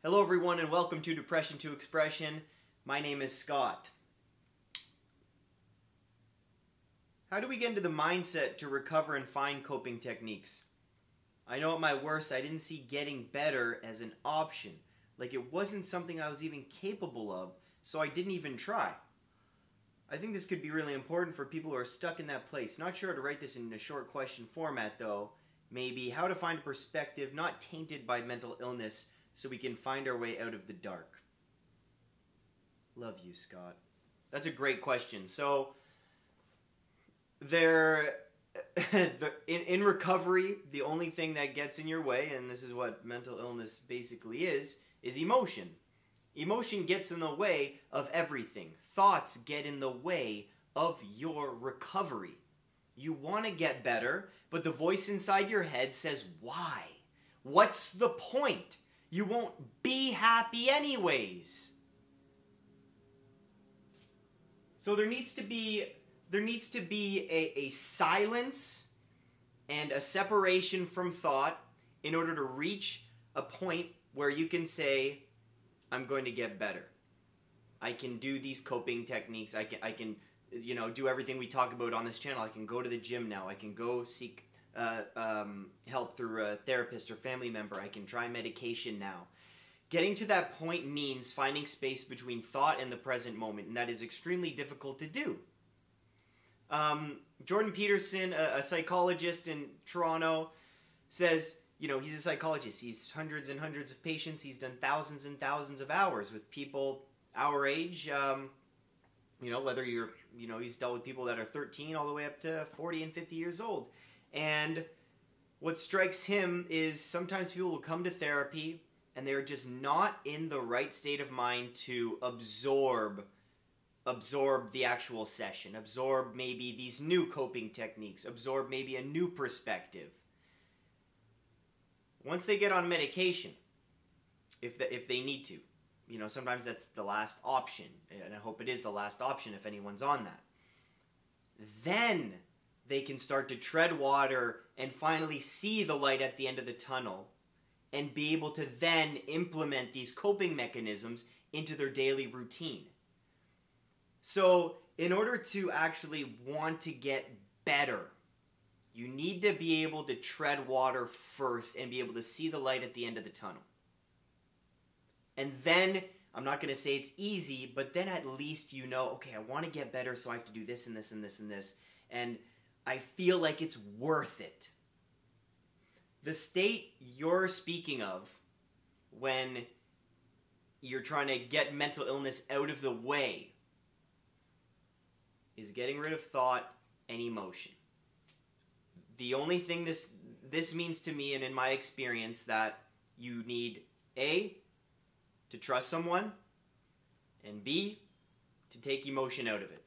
Hello everyone and welcome to Depression to Expression. My name is Scott. How do we get into the mindset to recover and find coping techniques? I know at my worst I didn't see getting better as an option. Like it wasn't something I was even capable of, so I didn't even try. I think this could be really important for people who are stuck in that place. Not sure how to write this in a short question format though. Maybe how to find a perspective not tainted by mental illness so we can find our way out of the dark. Love you, Scott. That's a great question. So, in recovery, the only thing that gets in your way, and this is what mental illness basically is emotion. Emotion gets in the way of everything. Thoughts get in the way of your recovery. You want to get better, but the voice inside your head says, why? What's the point? You won't be happy anyways. So there needs to be a silence and a separation from thought in order to reach a point where you can say, I'm going to get better. I can do these coping techniques. I can do everything we talk about on this channel. I can go to the gym now. I can go seek help through a therapist or family member. I can try medication now. Getting to that point means finding space between thought and the present moment, and that is extremely difficult to do. Jordan Peterson, a psychologist in Toronto, says, he's a psychologist. He's hundreds and hundreds of patients. He's done thousands and thousands of hours with people our age. Whether he's dealt with people that are 13 all the way up to 40 and 50 years old. And what strikes him is sometimes people will come to therapy and they're just not in the right state of mind to absorb the actual session, absorb maybe these new coping techniques, absorb maybe a new perspective. Once they get on medication, if they need to, sometimes that's the last option, and I hope it is the last option if anyone's on that. Then they can start to tread water and finally see the light at the end of the tunnel and be able to then implement these coping mechanisms into their daily routine. So in order to actually want to get better, you need to be able to tread water first and be able to see the light at the end of the tunnel. And then, I'm not going to say it's easy, but then at least okay, I want to get better, so I have to do this and this and this and this. And I feel like it's worth it. The state you're speaking of when you're trying to get mental illness out of the way is getting rid of thought and emotion. The only thing this means to me and in my experience that you need A, to trust someone, and B, to take emotion out of it.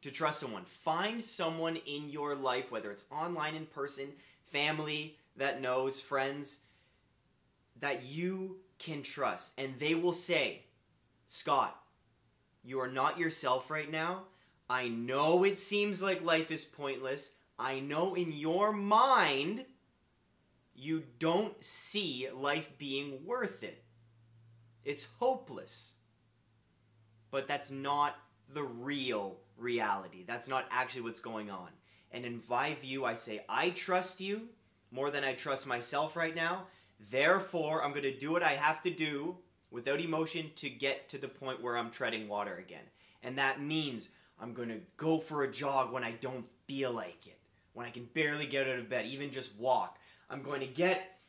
To trust someone. Find someone in your life, whether it's online, in person, family that knows, friends, that you can trust. And they will say, Scott, you are not yourself right now. I know it seems like life is pointless. I know in your mind you don't see life being worth it. It's hopeless. But that's not the real reality. That's not actually what's going on. And in my view, I say, I trust you more than I trust myself right now. Therefore, I'm going to do what I have to do without emotion to get to the point where I'm treading water again. And that means I'm going to go for a jog when I don't feel like it, when I can barely get out of bed, even just walk. I'm going to get,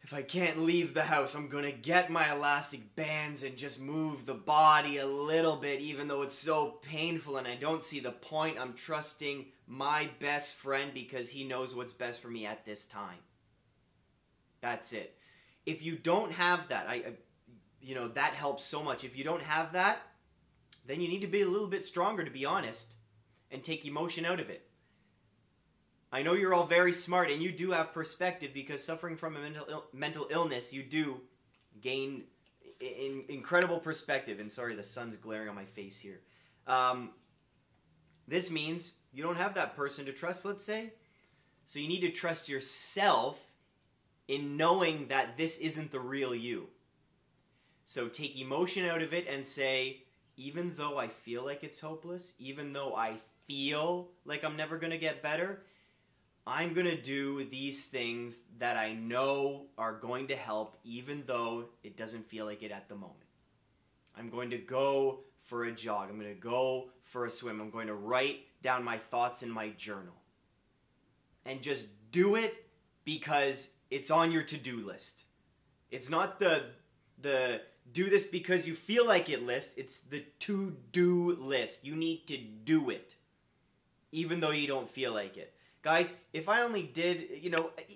if I can't leave the house, I'm going to get my elastic bands and just move the body a little bit, even though it's so painful and I don't see the point. I'm trusting my best friend because he knows what's best for me at this time. That's it. If you don't have that, that helps so much. If you don't have that, then you need to be a little bit stronger, to be honest, and take emotion out of it. I know you're all very smart and you do have perspective because suffering from a mental illness, you do gain incredible perspective. And sorry, the sun's glaring on my face here. This means you don't have that person to trust, let's say. So you need to trust yourself in knowing that this isn't the real you. So take emotion out of it and say, even though I feel like it's hopeless, even though I feel like I'm never going to get better, I'm going to do these things that I know are going to help, even though it doesn't feel like it at the moment. I'm going to go for a jog. I'm going to go for a swim. I'm going to write down my thoughts in my journal. And just do it because it's on your to-do list. It's not the do this because you feel like it list. It's the to-do list. You need to do it, even though you don't feel like it. Guys, if I only did,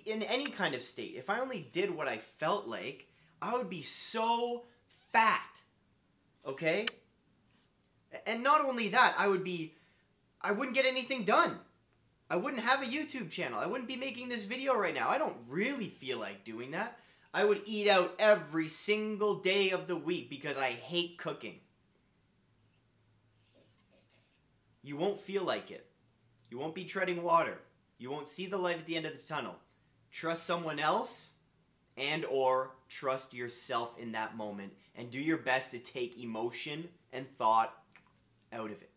in any kind of state, if I only did what I felt like, I would be so fat. Okay? And not only that, I wouldn't get anything done. I wouldn't have a YouTube channel. I wouldn't be making this video right now. I don't really feel like doing that. I would eat out every single day of the week because I hate cooking. You won't feel like it. You won't be treading water. You won't see the light at the end of the tunnel. Trust someone else and or trust yourself in that moment and do your best to take emotion and thought out of it.